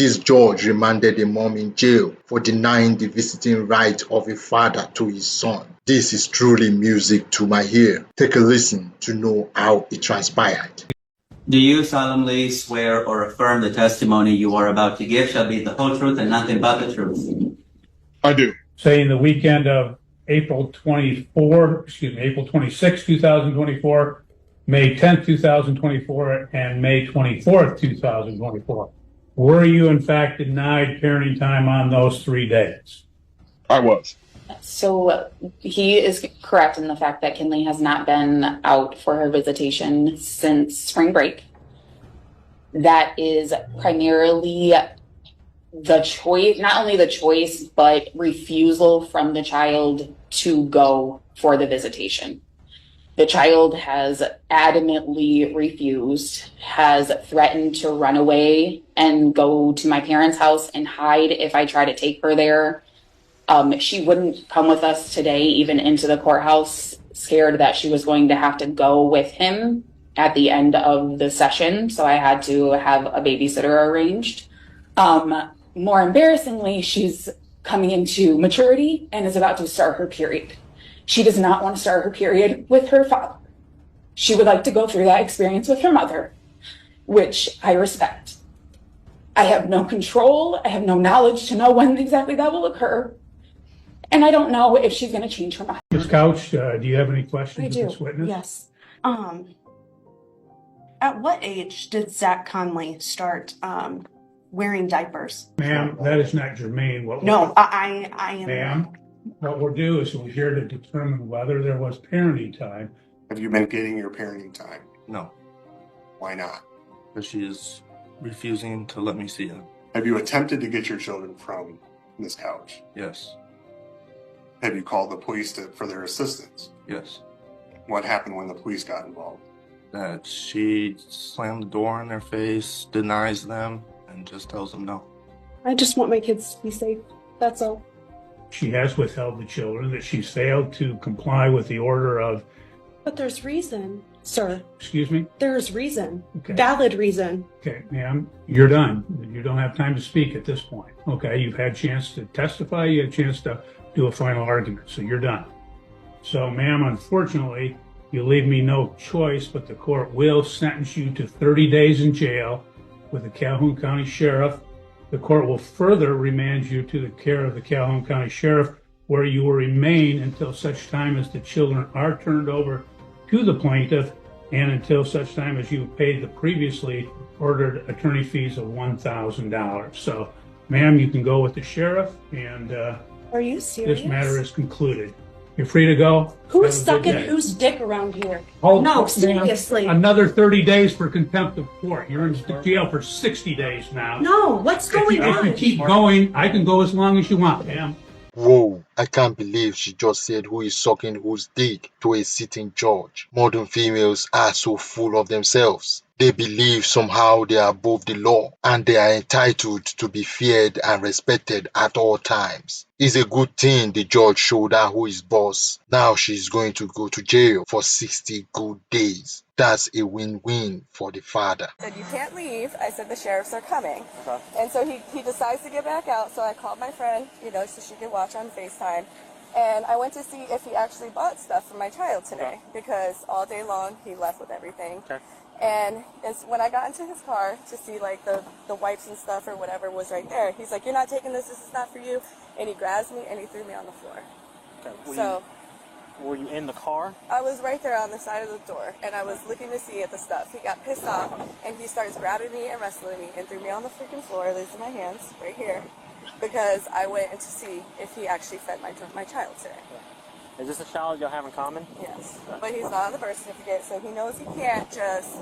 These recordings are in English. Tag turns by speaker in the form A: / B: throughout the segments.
A: This judge remanded a mom in jail for denying the visiting right of a father to his son. This is truly music to my ear. Take a listen to know how it transpired.
B: Do you solemnly swear or affirm the testimony you are about to give shall be the whole truth and nothing but the truth?
C: I do.
D: Saying the weekend of April 26, 2024, May 10th, 2024, and May 24th, 2024. Were you in fact denied parenting time on those 3 days?
C: I was.
E: So he is correct in the fact that Kinley has not been out for her visitation since spring break. That is primarily the choice, not only the choice, but refusal from the child to go for the visitation. The child has adamantly refused, has threatened to run away and go to my parents' house and hide if I try to take her there. She wouldn't come with us today, even into the courthouse, scared that she was going to have to go with him at the end of the session. So I had to have a babysitter arranged. More embarrassingly, she's coming into maturity and is about to start her period. She does not want to start her period with her father. She would like to go through that experience with her mother, which I respect. I have no control. I have no knowledge to know when exactly that will occur. And I don't know if she's going to change her mind.
D: Ms. Couch, do you have any questions
F: I
D: of
F: do.
D: this witness?
F: Yes. At what age did Zach Conley start wearing diapers?
D: Ma'am, that is not germane.
F: No, I am.
D: Ma'am, what we'll do is we're here to determine whether there was parenting time.
G: Have you been getting your parenting time?
H: No,
G: Why not?
H: because she is refusing to let me see him.
G: Have you attempted to get your children from this couch?
H: Yes,
G: Have you called the police for their assistance?
H: yes.
G: What happened when the police got involved?
H: That she slammed the door in their face, denies them, and just tells them no.
I: I just want my kids to be safe. That's all.
D: She has withheld the children, that she's failed to comply with the order of,
I: But there's reason, sir.
D: excuse me?
I: There's reason.
D: Okay.
I: Valid reason.
D: Okay, ma'am, you're done. You don't have time to speak at this point. Okay, you've had a chance to testify, you had a chance to do a final argument, so you're done. So, ma'am, unfortunately, you leave me no choice, but the court will sentence you to 30 days in jail with the Calhoun County Sheriff. The court will further remand you to the care of the Calhoun County Sheriff, where you will remain until such time as the children are turned over to the plaintiff and until such time as you paid the previously ordered attorney fees of $1,000. So, ma'am, you can go with the sheriff, and
I: Are you serious?
D: this matter is concluded. You're free to go.
I: Who's
D: Have a good
I: sucking
D: day.
I: whose dick around here?
D: Hold-
I: No,
D: ma'am,
I: seriously.
D: Another 30 days for contempt of court. You're in jail for 60 days now.
I: No, what's going
D: If you
I: on?
D: keep going, I can go as long as you want, ma'am.
A: Whoa, I can't believe she just said who is sucking whose dick to a sitting judge. Modern females are so full of themselves. They believe somehow they are above the law and they are entitled to be feared and respected at all times. It's a good thing the judge showed her who is boss. Now she's going to go to jail for 60 good days. That's a win-win for the father.
J: I said, you can't leave. I said, the sheriffs are coming. And so he decides to get back out. So I called my friend, so she could watch on FaceTime. And I went to see if he actually bought stuff for my child today because all day long he left with everything.
K: Okay.
J: And when I got into his car to see like the wipes and stuff or whatever was right there, he's like, you're not taking this is not for you. And he grabs me and he threw me on the floor.
K: Okay. Were you in the car?
J: I was right there on the side of the door, and I was looking to see at the stuff. He got pissed off, and he starts grabbing me and wrestling me, and threw me on the freaking floor, losing my hands right here, because I went to see if he actually fed my child today.
K: Is this a child y'all have in common?
J: Yes, but he's not on the birth certificate, so he knows he can't just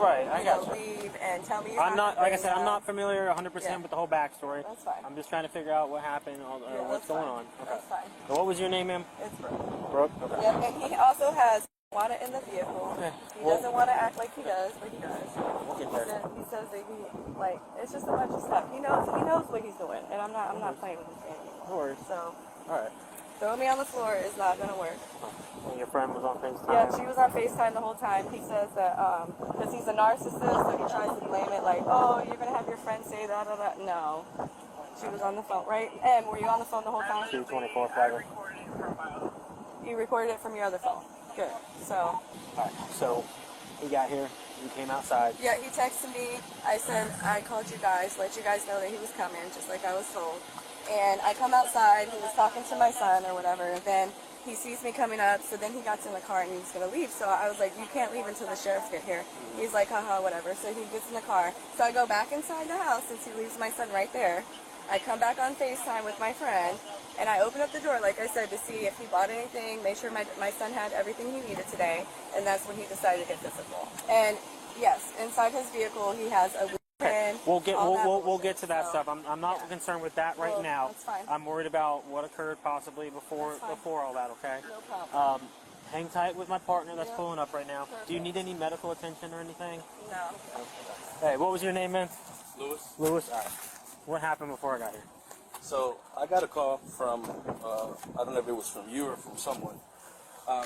J: leave and tell me.
K: I'm not, like I said, I'm not familiar 100% with the whole backstory.
J: That's fine.
K: I'm just trying to figure out what happened or what's going on. Okay.
J: That's fine.
K: So what was your name, ma'am?
J: It's Brooke.
K: Brooke? Okay.
J: Yep, and he also has marijuana in the vehicle.
K: Okay.
J: He doesn't want to act like he does, but he does.
K: We'll get there.
J: He says that it's just a bunch of stuff. He knows what he's doing, and I'm not playing with his game anymore.
K: No worries.
J: So.
K: All right.
J: Throwing me on the floor is not going to work.
K: And your friend was on FaceTime?
J: Yeah, she was on FaceTime the whole time. He says that because he's a narcissist, so he tries to blame it like, oh, you're going to have your friend say that. No. She was on the phone, right? Em, were you on the phone the whole time?
K: 224 flagger.
J: You recorded it from your other phone. Good. So.
K: Alright, so he got here. You came outside.
J: Yeah, he texted me. I said, I called you guys, let you guys know that he was coming, just like I was told. And I come outside, he was talking to my son or whatever, and then he sees me coming up, so then he got in the car and he was going to leave. So I was like, you can't leave until the sheriffs get here. He's like, haha, whatever. So he gets in the car. So I go back inside the house since he leaves my son right there. I come back on FaceTime with my friend, and I open up the door, like I said, to see if he bought anything, make sure my son had everything he needed today, and that's when he decided to get physical. And yes, inside his vehicle, he has a weekend.
K: We'll get to that stuff. I'm not concerned with that right now.
J: That's fine.
K: I'm worried about what occurred possibly before all that. Okay.
J: No problem.
K: Hang tight with my partner that's pulling up right now. Perfect. Do you need any medical attention or anything?
J: No.
K: Hey, what was your name, man?
L: Lewis.
K: Lewis. All right. What happened before I got here?
L: So I got a call from, I don't know if it was from you or from someone.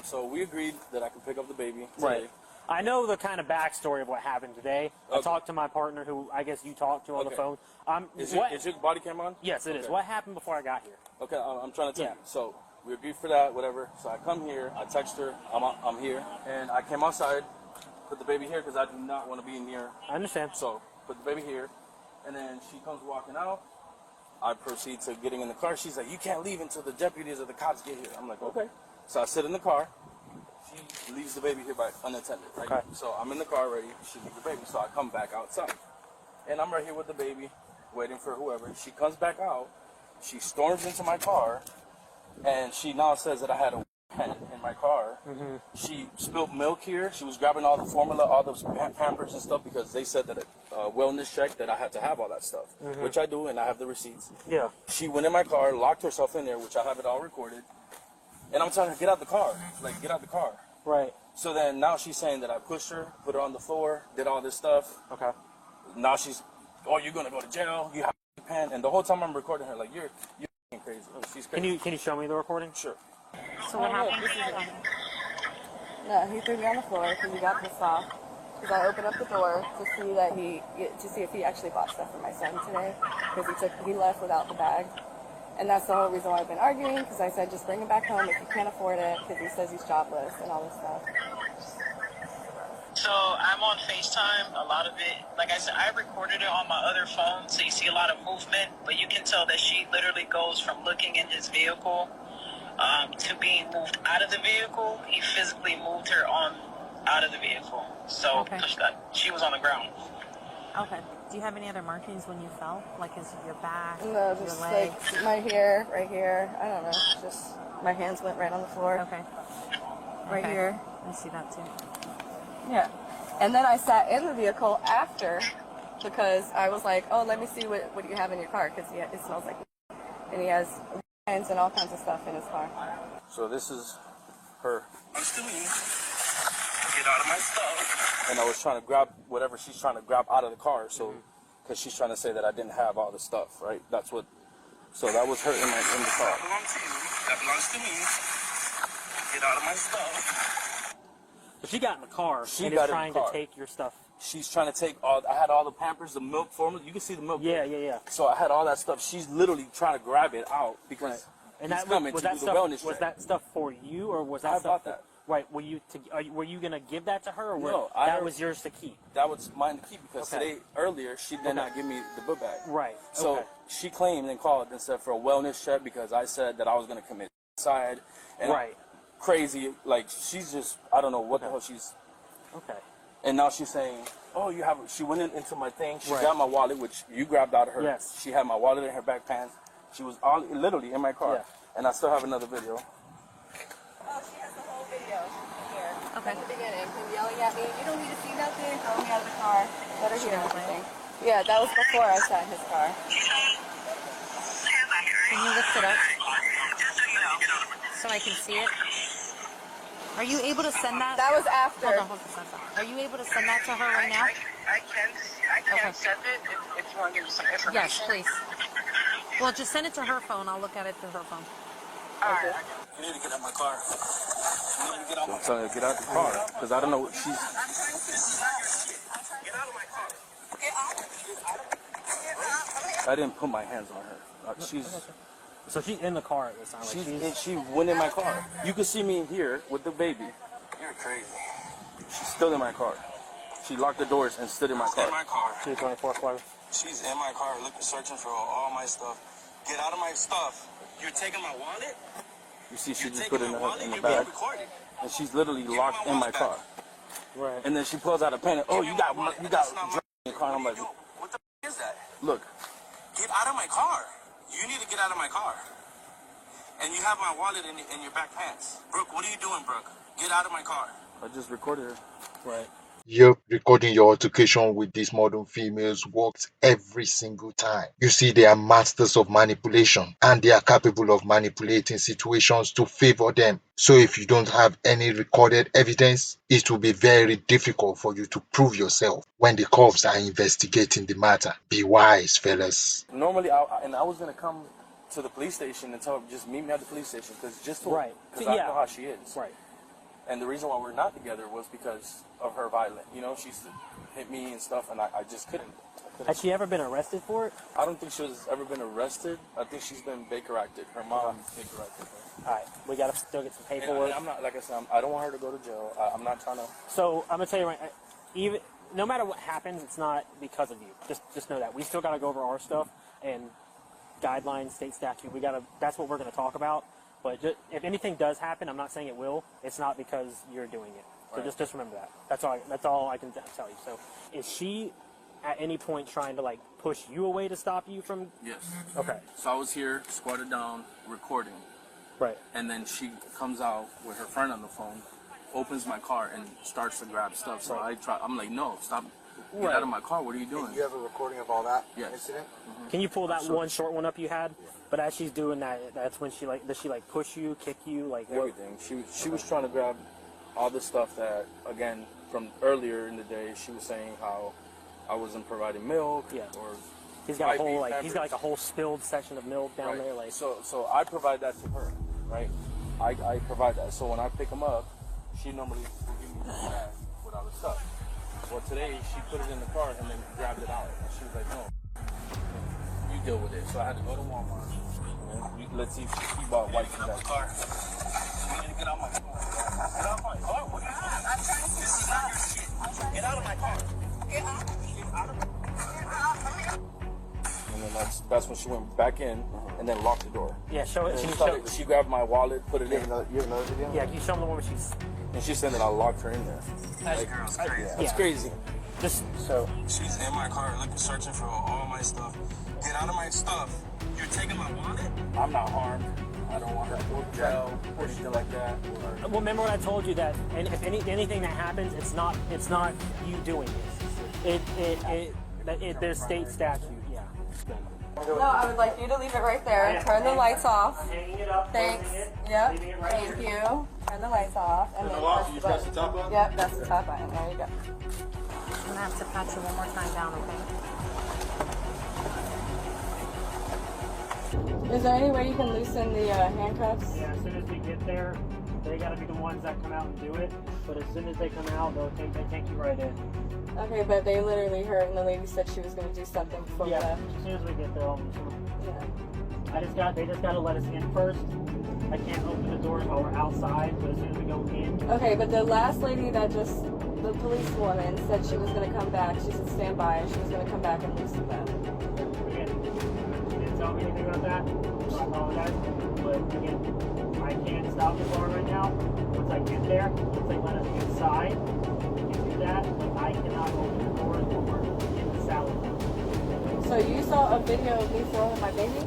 L: So we agreed that I could pick up the baby today.
K: Right. I know the kind of backstory of what happened today. Okay. I talked to my partner, who I guess you talked to on the phone.
L: Is your body cam on?
K: Yes, it is. What happened before I got here?
L: Okay, I'm trying to tell you. So we agreed for that, whatever. So I come here, I text her, I'm here, and I came outside, put the baby here because I do not want to be in here.
K: I understand.
L: So put the baby here, and then she comes walking out. I proceed to getting in the car. She's like, you can't leave until the deputies or the cops get here. I'm like, okay. So I sit in the car. She leaves the baby here by unattended, right? Okay. So I'm in the car ready. She leaves the baby. So I come back outside. And I'm right here with the baby, waiting for whoever. She comes back out. She storms into my car. And she now says that I had a pen in my car. Mm-hmm. She spilled milk here. She was grabbing all the formula, all those Pampers and stuff, because they said that a wellness check that I had to have all that stuff, which I do, and I have the receipts.
K: Yeah.
L: She went in my car, locked herself in there, which I have it all recorded. And I'm telling her, get out the car. Like, get out the car.
K: Right.
L: So then now she's saying that I pushed her, put her on the floor, did all this stuff.
K: Okay.
L: Now she's, oh, you're going to go to jail. You have a pen. And the whole time I'm recording her, like, you're crazy. She's crazy.
K: Can you show me the recording?
L: Sure.
J: So what happened? No, he threw me on the floor because he got pissed off. Because I opened up the door to see that to see if he actually bought stuff for my son today. Because he left without the bag. And that's the whole reason why I've been arguing, because I said just bring him back home if you can't afford it, because he says he's jobless and all this stuff.
M: So I'm on FaceTime, a lot of it, like I said, I recorded it on my other phone, so you see a lot of movement, but you can tell that she literally goes from looking in his vehicle to being moved out of the vehicle. He physically moved her out of the vehicle. So she was on the ground.
N: Okay. Do you have any other markings when you fell? Like your back,
J: no, just
N: your leg?
J: Like my hair, right here. I don't know. Just my hands went right on the floor.
N: Okay.
J: Right here.
N: I see that too.
J: Yeah. And then I sat in the vehicle after because I was like, oh, let me see what you have in your car, because it smells like, and he has hands and all kinds of stuff in his car.
L: So this is her. Get out of my stuff. And I was trying to grab whatever she's trying to grab out of the car, so because she's trying to say that I didn't have all the stuff, right? So that was her in the car. That belongs to me. Get out of my stuff.
K: But she got in the car. She is trying to take your stuff.
L: She's trying to take all. I had all the Pampers, the milk formula. You can see the milk.
K: Yeah.
L: So I had all that stuff. She's literally trying to grab it out because
K: and
L: he's coming to do the wellness check.
K: Was that stuff for you, or was that
L: I
K: stuff?
L: bought that.
K: Right. Were you gonna give that to her, or
L: no?
K: That was yours to keep.
L: That was mine to keep because earlier she did not give me the book bag.
K: Right.
L: So she claimed and called and said for a wellness check because I said that I was gonna commit suicide. And crazy. Like she's just I don't know what the hell she's.
K: Okay.
L: And now she's saying, oh, you have. She went into my thing. She got my wallet, which you grabbed out of her.
K: Yes.
L: She had my wallet in her back pants. She was literally in my car. Yeah. And I still have another video.
J: Oh, she has the whole video here. Okay. At the beginning, him yelling at me, you don't need to see nothing, throw me out of the car. Let her hear everything. Yeah, that was before I sat in his car.
N: Can you lift it up so I can see it? Are you able to send that?
J: That was after.
N: Hold on. Are you able to send that to her right now?
M: I can send it if you want to give me some information.
N: Yes, please. Well, just send it to her phone. I'll look at it through her phone.
L: Okay. You need to get out of my car. You need to get out my car. So get out the car, because I don't know what she's... Get out of my car. Get out. I didn't put my hands on her. She's...
K: So she's in the car at this time. Like
L: she went in my car. You can see me here with the baby. You're crazy. She's still in my car. She locked the doors and stood in my car. In my car.
K: She's 24/7.
L: She's in my car looking, searching for all my stuff. Get out of my stuff. You're taking my wallet? You see, she just put it in the bag. And she's literally locked in my car.
K: Right.
L: And then she pulls out a pen and, oh, you got drugs in your car. And I'm like, what the is that? Look. Get out of my car. You need to get out of my car. And you have my wallet in your back pants. Brooke, what are you doing, Brooke? Get out of my car. I just recorded her.
K: Right.
A: Yep, recording your altercation with these modern females works every single time. You see, they are masters of manipulation and they are capable of manipulating situations to favor them. So if you don't have any recorded evidence, it will be very difficult for you to prove yourself when the cops are investigating the matter. Be wise, fellas.
L: Normally, I was going to come to the police station and tell her, just meet me at the police station, because I know how she is.
K: Right.
L: And the reason why we're not together was because of her violent. You know, she used to hit me and stuff, and I just couldn't.
K: Has she ever been arrested for it?
L: I don't think she has ever been arrested. I think she's been Baker-acted. Her mom Baker-acted her.
K: All right, we got to still get some paperwork.
L: And I'm not, like I said, I don't want her to go to jail. I'm not trying to.
K: So I'm gonna tell you right, even no matter what happens, it's not because of you. Just know that we still got to go over our stuff and guidelines, state statute. That's what we're gonna talk about. But if anything does happen, I'm not saying it will. It's not because you're doing it. So just remember that. That's all I can tell you. So, is she at any point trying to like push you away to stop you from?
L: Yes.
K: Okay.
L: So I was here, squatted down, recording.
K: Right.
L: And then she comes out with her friend on the phone, opens my car, and starts to grab stuff. So I'm like, no, stop. Get out of my car. What are you doing?
G: You have a recording of all that incident?
L: Mm-hmm.
K: Can you pull that one short one up you had? Yeah. But as she's doing that, that's when she does she like push you, kick you, like
L: everything? She was trying to grab all the stuff that, again, from earlier in the day, she was saying how I wasn't providing milk.
K: Yeah.
L: Or
K: he's got a whole spilled section of milk down there. Like
L: so I provide that to her, right? I provide that. So when I pick them up, she normally will give me the bag with all the stuff. Well, today she put it in the car and then grabbed it out. And she was like, no, you deal with it. So I had to go to Walmart. And let's see if she bought wipes in that car. You need to get out of my car. Get out of my car. What are you doing? This is not your shit. Get out of my car. Get out of my car. And then that's when she went back in and then locked the door.
K: Yeah, show it.
L: She grabbed my wallet, put it in.
G: You have another video?
K: Yeah, can you show them the one where she's...
L: And she said that I locked her in there.
M: That girl's crazy.
L: That's crazy.
K: Just so...
L: She's in my car looking, searching for all my stuff. Get out of my stuff. You're taking my wallet? I'm not harmed. I don't want her to go to jail or anything like that.
K: Well, remember what I told you that, and if anything that happens, it's not you doing it. There's state statute. Yeah.
J: No, I would like you to leave it right there. Turn the lights off.
K: I'm hanging it up.
J: Thanks. Yep. Thank you. Turn the lights off. And then
G: you press the top button?
J: Yep, that's the top button. There you go.
N: I'm gonna have to pat you one more time down, okay?
J: Is there any way you can loosen the handcuffs?
K: Yeah, as soon as we get there, they gotta be the ones that come out and do it. But as soon as they come out, they take you right in.
J: Okay, but they literally heard, and the lady said she was going to do something before we left.
K: As soon as we get there, I'll
J: Yeah.
K: They just gotta let us in first. I can't open the doors while we're outside, but as soon as we go in.
J: Okay, but the last lady the police woman said she was going to come back. She said stand by, and she was going to come back and loosen them.
K: Again, she didn't tell me anything about that, so I apologize. But again, I can't stop the car right now. Once I get there, once they let us inside, we can do that, but I cannot open the doors when we're in the salad.
J: So you saw a video of me throwing my baby?